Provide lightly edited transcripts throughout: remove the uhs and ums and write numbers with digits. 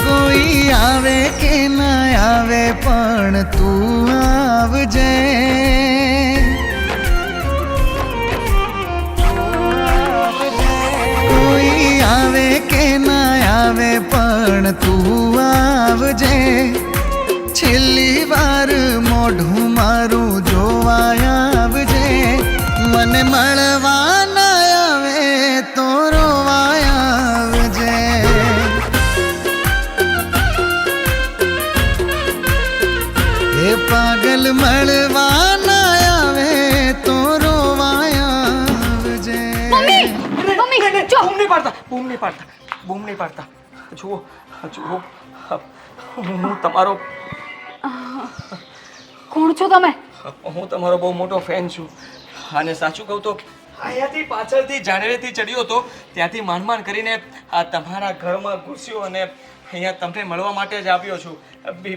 કોઈ આવે કે ના આવે પણ તું આવજે. કોઈ આવે કે ના આવે પણ તું આવજે. છેલ્લી વાર મોઢું મારું જોવા આવજે. મને મળવા ના આવે તો રોવા આવજે. એ પાગલ મળવા ના આવે તો રોવા આવજે. મમ્મી જો બૂમ નહીં પાડતા. જુઓ હું તમારો કોણ છો તમે? હું તમારો બહુ મોટો ફેન છું. અને સાચું કહું તો અહીંયાથી પાછળથી જાનવેથી ચડ્યો હતો, ત્યાંથી માંડ કરીને આ તમારા ઘરમાં ઘૂસ્યો અને અહીંયા તમને મળવા માટે જ આવ્યો છું.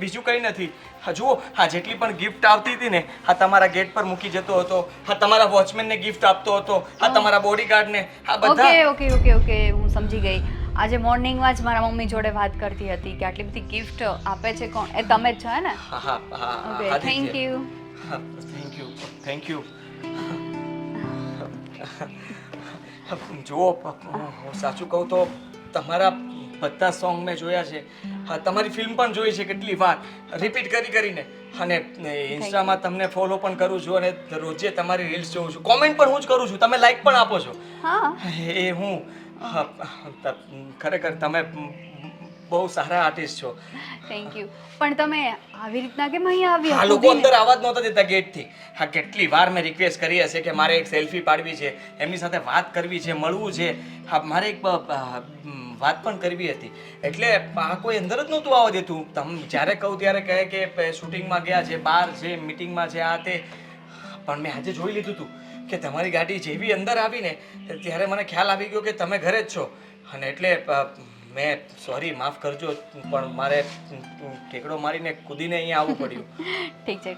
બીજું કંઈ નથી. જુઓ આ જેટલી પણ ગિફ્ટ આવતી હતી ને આ તમારા ગેટ પર મૂકી જતો હતો, આ તમારા વોચમેનને ગિફ્ટ આપતો હતો, આ તમારા બોડીગાર્ડને, આ બધા. ઓકે હું સમજી ગઈ. આજે મોર્નિંગમાં જ મારા મમ્મી જોડે વાત કરતી હતી કે આટલી બધી ગિફ્ટ આપે છે કોણ? એ તમે જ છો હે ને? હા ઓકે થેન્ક યુ. જુઓ હું સાચું કહું તો તમારા બધા સોંગ મેં જોયા છે, તમારી ફિલ્મ પણ જોઈ છે કેટલી વાર રિપીટ કરીને, અને ઇન્સ્ટામાં તમને ફોલો પણ કરું છું અને રોજે તમારી રીલ્સ જોઉં છું, કોમેન્ટ પણ હું જ કરું છું, તમે લાઈક પણ આપો છો. એ હું ખરેખર તમે બહુ સારા આર્ટિસ્ટ છો. Thank you. પણ તમે આવી રીતના કેમ અહીંયા આવ્યા? આ લોકો અંદર આવાજ નહોતા દેતા ગેટથી. હા કેટલી વાર મેં રિક્વેસ્ટ કરી હશે કે મારે એક સેલ્ફી પાડવી છે, એમની સાથે વાત કરવી છે, મળવું છે, હા મારે એક વાત પણ કરવી હતી, એટલે આ કોઈ અંદર જ નહોતું આવવા દેતું. તમે જ્યારે કહું ત્યારે કહે કે શૂટિંગમાં ગયા છે, બહાર છે, મીટિંગમાં છે, આ તે. પણ મેં આજે જોઈ લીધું હતું કે તમારી ગાડી જેવી અંદર આવીને ત્યારે મને ખ્યાલ આવી ગયો કે તમે ઘરે જ છો, અને એટલે મેં સોરી માફ કરજો પણ મારે ઠેકડો મારીને કૂદીને અહીંયા આવવું પડ્યું. ઠીક છે,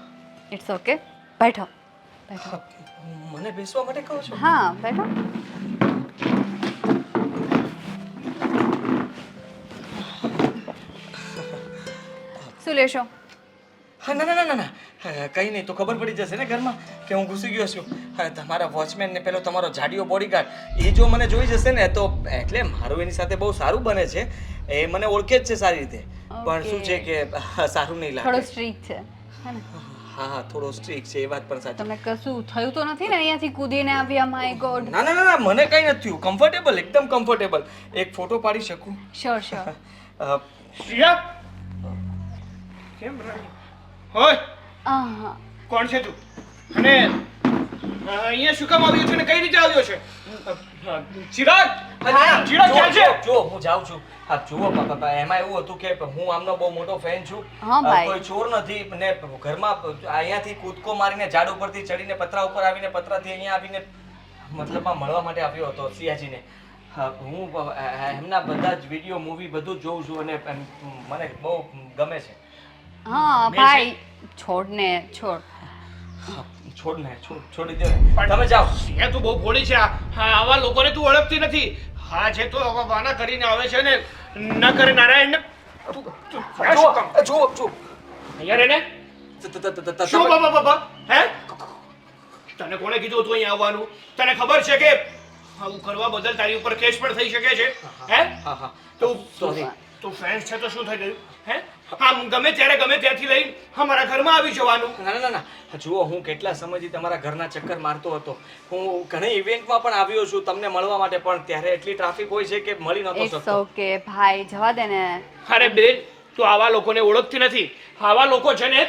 ઇટ્સ ઓકે. બેઠો. મને બેસવા માટે કહો છો? હા બેઠો. શું લેશો? હા ના કંઈ નહીં, તો ખબર પડી જશે ને ઘરમાં કે હું ઘૂસી ગયો છું. તમારા વોચમેન ને પેલો તમારો જાડિયો બોડીગાર્ડ એ જો મને જોઈ જશે ને તો એટલે મારું એની સાથે બહુ સારું બને છે, એ મને ઓળખે જ છે સારી રીતે, પણ શું છે કે સારું નહીં લાગે. થોડો સ્ટ્રીક છે હે ને? હા થોડો સ્ટ્રીક છે, એ વાત પણ સાચી. તમને કશું થયું તો નથી ને અહીંયાથી કૂદીને આવ્યા? My God. ના મને કંઈ નથી થયું, કમ્ફર્ટેબલ, એકદમ કમ્ફર્ટેબલ. એક ફોટો પાડી શકું? શ્યોર. શ્રીયા કેમ રાણી હોય? હા કોણ છે તું અને અહીંયા શું કામ આવ્યો છે ને કઈ રીતે આવ્યો છે? ચિરાગ ક્યાં છે? જો હું જાઉં છું. હા જુઓ એમાં એવું હતું કે હું આમનો બહુ મોટો ફેન છું, હા ભાઈ. કોઈ ચોર નથી, ને ઘરમાં અહીંયાથી કૂદકો મારીને ઝાડ ઉપરથી ચડીને પતરા ઉપર આવીને પતરાથી અહીંયા આવીને મતલબમાં મળવા માટે આવ્યો હતો સિયાજીને. હું એમના બધા જ વિડીયો મૂવી બધું જ જોઉં છું અને મને બહુ ગમે છે. હા ભાઈ છોડ ને છોડી દે તમે જાઓ. સિયા તું બહુ ભોળી છે. આવા લોકોને તું ઓળખતી નથી. હા છે તો આવા વાના કરીને આવે છે ને ન કરે નારાયણ ને જુઓ અહીંયા રે ને શું બાબા હે તને કોણે કીધું હતું અહીંયા આવવાનું? તને ખબર છે કે આવું કરવા બદલ તારી ઉપર કેસ પણ થઈ શકે છે? હે તું ફ્રેન્ડ છે તો શું થઈ ગયું? હે આમ ગમે ત્યારે ગમે ત્યાંથી લઈ અમારા ઘરમાં આવી જવાનું? ના જુઓ હું કેટલા સમયથી તમારા ઘરના ચક્કર મારતો હતો, હું ઘણી ઇવેન્ટમાં પણ આવ્યો છું તમને મળવા માટે, પણ ત્યારે એટલી ટ્રાફિક હોય છે કે મળી નહોતો શકતો. ઇટ્સ ઓકે ભાઈ, જવા દે ને. અરે બેન તું આવા લોકોને ઓળખતી નથી. આવા લોકો છે ને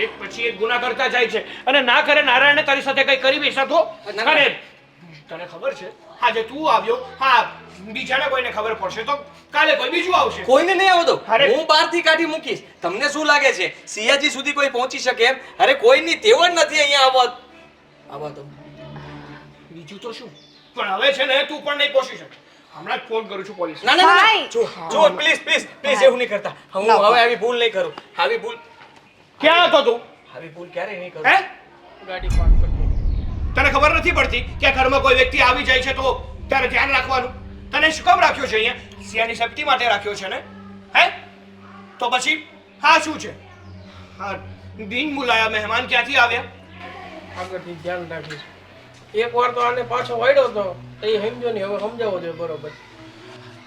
એક પછી એક ગુના કરતા જાય છે, અને ના કરે નારાયણે તારી સાથે કઈ કરી બેસા તો? અરે તને ખબર છે આજે તું આવ્યો, હા બીજાને કોઈને ખબર પડશે તો કાલે કોઈ બીજું આવશે. કોઈને નહીં આવતો, હું બહારથી કાઢી મૂકીશ. તમને શું લાગે છે સિયાજી સુધી કોઈ પહોંચી શકે એમ? અરે કોઈની તેવ જ નથી અહીંયા આવવા તો. બીજું તો શું, પણ હવે છે ને તું પણ નહીં પહોંચી શકે. હમણાં જ ફોન કરું છું પોલીસ. ના જો પ્લીઝ એવું નહીં કરતા. હું હવે આવી ભૂલ નહીં કરું. આવી ભૂલ ક્યાં હતો તું? આવી ભૂલ ક્યારેય નહીં કરું. હે ગાડી પાર્ક કરી. તને ખબર નથી પડતી કે ઘરમાં કોઈ વ્યક્તિ આવી જાય છે તો ત્યારે ધ્યાન રાખવાનું? તને શું કામ રાખ્યો છે અહીંયા? સિયાની સેફટી માટે રાખ્યો છે ને? હે તો પછી હા શું છે? હા બિન બોલાયા મહેમાન ક્યાંથી આવ્યા? આગળથી ધ્યાન રાખીશ. એકવાર તો આને પાછો વાળ્યો તો એ સમજો ને, હવે સમજાવો જોઈએ બરોબર.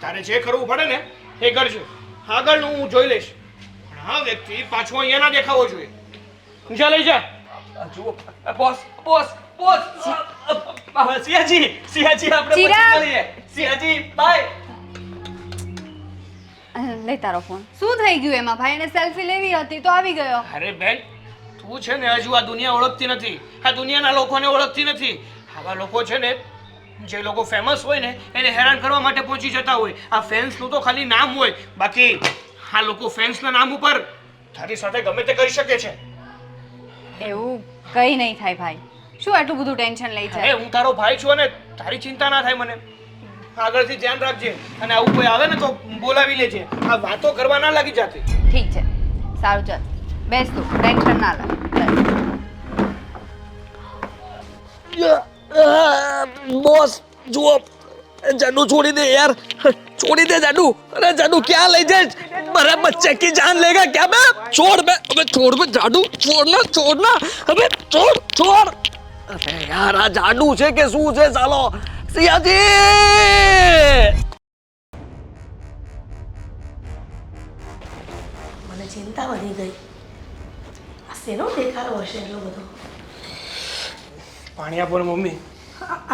તારે જે કરવું પડે ને એ કરજો. આગળનું હું જોઈ લઈશ. પણ હા વ્યક્તિ પાછો અહીંયા ના દેખાવો જોઈએ. જા લઈ જા. જુઓ બોસ બોસ બોસ સિયાજી સિયાજી આપણે પછી ચિરાગ! મળીએ. સિયાજી બાય. લે તારો ફોન. શું થઈ ગયું એમાં? ભાઈને સેલ્ફી લેવી હતી તો આવી ગયો. અરે બેન તું છે ને હજુ આ દુનિયા ઓળખતી નથી. આ દુનિયાના લોકોને ઓળખતી નથી. આવા લોકો છે ને જે લોકો ફેમસ હોય ને એને હેરાન કરવા માટે પહોંચી જતા હોય. આ ફેન્સનું તો ખાલી નામ હોય, બાકી આ લોકો ફેન્સના નામ ઉપર તારી સાથે ગમે તે કરી શકે છે. એવું કઈ નહીં થાય ભાઈ. શું આટલું બધું ટેન્શન લઈ અરે છે? હું તારો ભાઈ છું અને તારી ચિંતા ના થાય મને. આગળથી ધ્યાન રાખજે અને આવું કોઈ આવે ને તો બોલાવી લેજે. આ વાતો કરવા ના લાગી જાતી. ઠીક છે, સારું ચાલ બેસ તું, ટેન્શન ના લે. બોસ જુઓ, જાડુ છોડી દે યાર, છોડી દે જાડુ. અરે જાડુ ક્યાં લઈ જાય? मेरे बच्चे की जान लेगा क्या बे? छोड़ बे, अबे छोड़ बे जाडू, छोड़ना छोड़ना, अबे छोड़ छोड़. अरे यार आ जाडू છે કે શું છે સાલો? સિયાજી! મને ચિંતા વધી ગઈ. આ શેનો દેખાડો હશે એટલો બધો? પાણી આપો ને મમ્મી.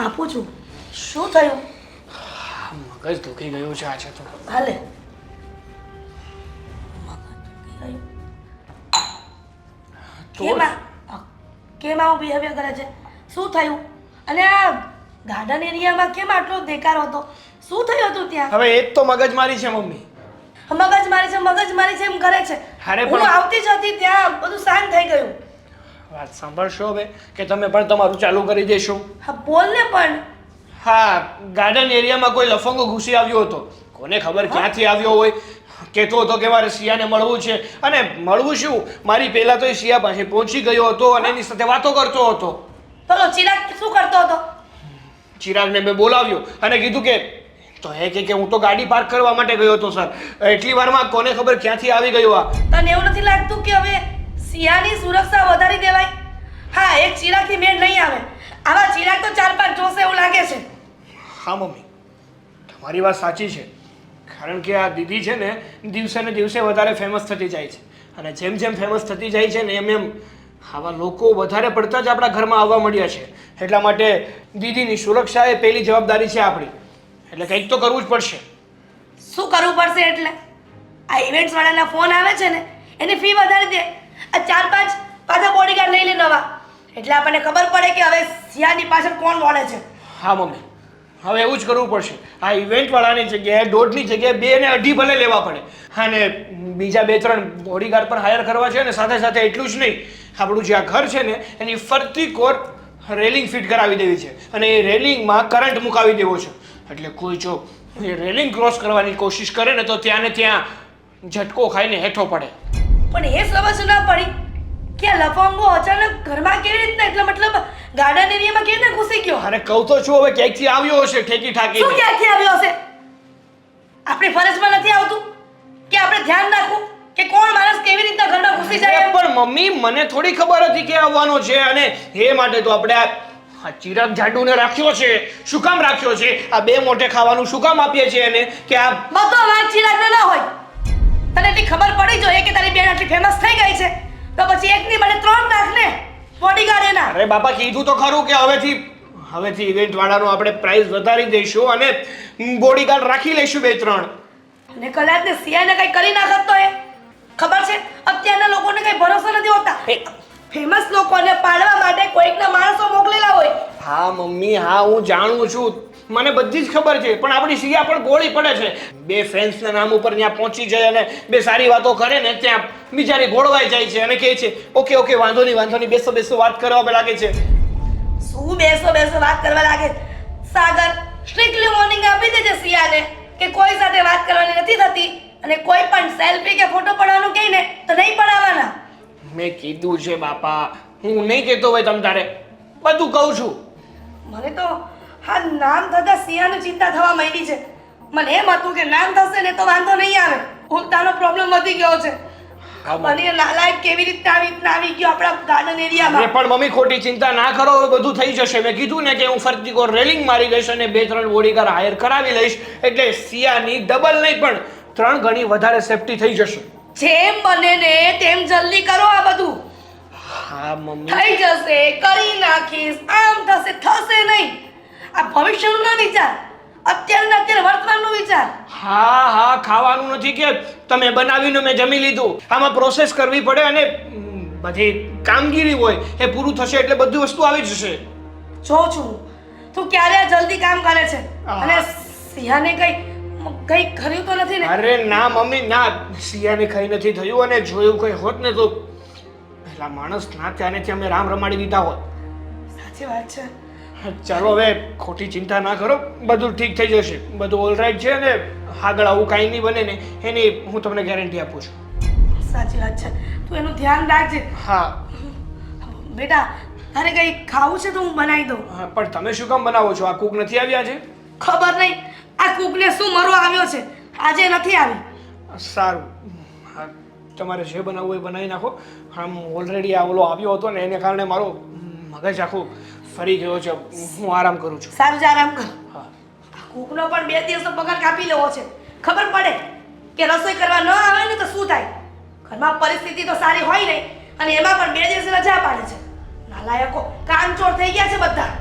આપું છું. શું થયું? મગજ દુખી ગયું છે આજે તો. હાલે. કેમ આવું બિહેવિયર કરે છે? શું થયું? અને આ ગાર્ડન એરિયામાં કેમ આટલો દેખાડો હતો? શું થયું હતું ત્યાં? હવે એ જ તો મગજમારી છે મમ્મી. મગજમારી છે એમ કરે છે. અરે હું પણ- આવતી જ હતી ત્યાં બધું શાંત થઈ ગયું. વાત સાંભળશો હવે કે તમે પણ તમારું ચાલુ કરી દેશો? હા બોલ ને પણ. હા ગાર્ડન એરિયામાં કોઈ લફંગો ઘૂસી આવ્યો હતો. કોને ખબર ક્યાંથી આવ્યો હોય. કહેતો હતો કે મારે સિયાને મળવું છે અને મળવું શું, મારી પહેલા તો એ સિયા પાસે પહોંચી ગયો હતો અને એની સાથે વાતો કરતો હતો. પેલો ચિરાગ શું કરતો હતો? ચિરાગને મેં બોલાવ્યો અને કીધું કે તો એ કહે કે હું તો ગાડી પાર્ક કરવા માટે ગયો હતો સર. એટલી વારમાં કોને ખબર ક્યાંથી આવી ગયો આ. તને એવું નથી લાગતું કે હવે સિયાની સુરક્ષા વધારી દેવાય? હા એક ચિરાગથી મેળ નહીં આવે. આવા ચિરાગ તો 4-5 જોશે એવું લાગે છે. હા મમ્મી તમારી વાત સાચી છે. કારણ કે આ દીદી છે ને દિવસે ને દિવસે વધારે ફેમસ થતી જાય છે અને જેમ જેમ ફેમસ થતી જાય છે ને એમ એમ આવા લોકો વધારે પડતા જ આપણા ઘરમાં આવવા મળ્યા છે. એટલા માટે દીદીની સુરક્ષા એ પહેલી જવાબદારી છે આપણી. એટલે કંઈક તો કરવું જ પડશે. શું કરવું પડશે એટલે? આ ઇવેન્ટ્સ વાળાના ફોન આવે છે ને એની ફી વધારી દે. આ 4-5 પાછા બોડીગાર્ડ લઈ લે નવા. એટલે આપણને ખબર પડે કે હવે સિયાની પાછળ કોણ દોડે છે. હા મમ્મી હવે એવું જ કરવું પડશે. આ ઇવેન્ટ વાળાની જગ્યાએ 1.5ની જગ્યાએ 2 ને 2.5 ભલે લેવા પડે. અને બીજા 2-3 બોડીગાર્ડ પણ હાયર કરવા છે અને સાથે સાથે એટલું જ નહીં, આપણું જે આ ઘર છે ને એની ફરતી કોર રેલિંગ ફિટ કરાવી દેવી છે અને એ રેલિંગમાં કરંટ મુકાવી દેવો છે. એટલે કોઈ જો એ રેલિંગ ક્રોસ કરવાની કોશિશ કરે ને તો ત્યાં ને ત્યાં ઝટકો ખાઈને હેઠો પડે. પણ એ સમજ ના પડી કે આ લફંગો અચાનક ઘરમાં કેવી રીતના, એટલે મતલબ ગાર્ડન એરિયામાં કેવી રીતે ઘૂસી ગયો? અને કહું તો છું હવે ક્યાંકથી આવ્યો હશે ઠેકી શું ઠાકીને. ક્યાંથી આવ્યો હશે? આપણી ફરજમાં નથી આવતું કે આપણે ધ્યાન રાખવું કે કોણ માણસ કેવી રીતના ઘરમાં ઘૂસી જાય? પણ મમ્મી મને થોડી ખબર હતી કે આવવાનો છે અને એ માટે તો આપણે આ ચિરાગ જાડુને રાખ્યો છે. શું કામ રાખ્યો છે? આ 2 મોઢે ખાવાનું શું કામ આપીએ છીએ એને કે આ બધો વાત ચિરાગને ના હોય. તને એટલી ખબર પડી જોઈએ કે તારી બેન આટલી ફેમસ થઈ ગઈ છે તો પછી એકની બદલે 3 નાખ ને બોડીગાર્ડ એના. અરે બાપા કીધું તો ખરું કે હવેથી ઇવેન્ટ વાળાનો આપણે પ્રાઇસ વધારી દઈશું અને બોડીગાર્ડ રાખી લઈશું 2-3. અને કદાચ ને સિયાને કઈ કરી નાખત તો એ ખબર છે અત્યારના લોકોને કઈ ભરોસો નથી હોતા. ફેમસ લોકોને પાડવા માટે કોઈકના માણસો મોકલેલા હોય. હા મમ્મી હા હું જાણું છું, મને બધી જ ખબર છે, પણ આપણી સિયા પણ ગોળી પડે છે. 2 ફેન્સના નામ ઉપર ત્યાં પહોંચી જાય અને 2 સારી વાતો કરે ને ત્યાં બિચારી ગોળવાઈ જાય છે અને કહે છે ઓકે વાંધો નહીં બેસો વાત કરવા લાગે છે. શું બેસો વાત કરવા લાગે? સાગર સ્ટ્રિક્ટલી વોર્નિંગ આપી દેજે સિયાને કે કોઈ સાથે વાત કરવાની નથી થતી અને કોઈ પણ સેલ્ફી કે ફોટો પડાવવાનું કહે ને તો નહીં પડાવવાના. મેં કીધું છે બાપા, હું નહીં કહેતો હોય તમ તારે બધું કહું છું. મને તો હા નામ થતા સિયાની ચિંતા થવા માંડી છે. મને એમ હતું કે નામ થશે ને તો વાંધો નહીં આવે ઉલટાનો પ્રોબ્લેમ વધી ગયો છે અને એ નાલાયક કેવી રીતના આવી ગયો આપણા ગાર્ડન અરે એરિયામાં પણ મમ્મી ખોટી ચિંતા ના કરો હવે બધું થઈ જશે મેં કીધું ને કે હું ફરતી કોર રેલિંગ મારી દઈશ અને 2-3 બોડીગાર્ડ હાયર કરાવી લઈશ એટલે સિયાની ડબલ નહીં પણ 3 ગણી વધારે સેફટી થઈ જશે જેમ બને ને તેમ જલ્દી કરો આ બધું હા મમ્મી થઈ જશે કરી નાખીશ આમ થશે નહીં આ ભવિષ્યનું ના વિચાર અત્યારે વર્તમાનનું વિચાર હા ખાવાનું નથી કે તમે બનાવીને મેં જમી લીધું આમાં પ્રોસેસ કરવી પડે અને બધી કામગીરી હોય એ પૂરું થશે એટલે બધી વસ્તુ આવી જશે જોઉં છું તું ક્યારે જલ્દી કામ કરે છે અને સિંહાને કઈ કર્યું તો નથી ને અરે ના મમ્મી ના સિયાને કઈ નથી થયું અને જો એવું કઈ હોત ને તો પેલા માણસ ના ત્યાં ને ત્યાં મેં રામ રમાડી દીધા હોત સાચી વાત છે ચાલો હવે ખોટી ચિંતા ના કરો બધું ઠીક થઈ જશે બધું ઓલરાઈટ છે ને આગળ આવું કાંઈ નહીં બને ને એની હું તમને ગેરંટી આપું છું સાચી વાત છે તું એનું ધ્યાન રાખજે હા બેટા તારે કઈ ખાવું છે તો હું બનાવી દઉં હા, પણ તમે શું કામ બનાવો છો આ કુક નથી આવ્યા છે ખબર નહીં આ કુકને શું મરો આવ્યો છે આજે નથી આવી સારું હા તમારે જે બનાવવું એ બનાવી નાખો આમ ઓલરેડી આ ઓલો આવ્યો હતો ને એને કારણે મારો મગજ આખું ફરી ગયો છે હું આરામ કરું છું સારું જ આરામ કર હા આ કુકનો પણ 2 દિવસનો પગાર કાપી લેવો છે ખબર પડે કે રસોઈ કરવા ન આવે ને તો શું થાય ઘરમાં પરિસ્થિતિ તો સારી હોય નહીં અને એમાં પણ 2 દિવસ રજા પાડે છે નાલાયકો કામચોર થઈ ગયા છે બધા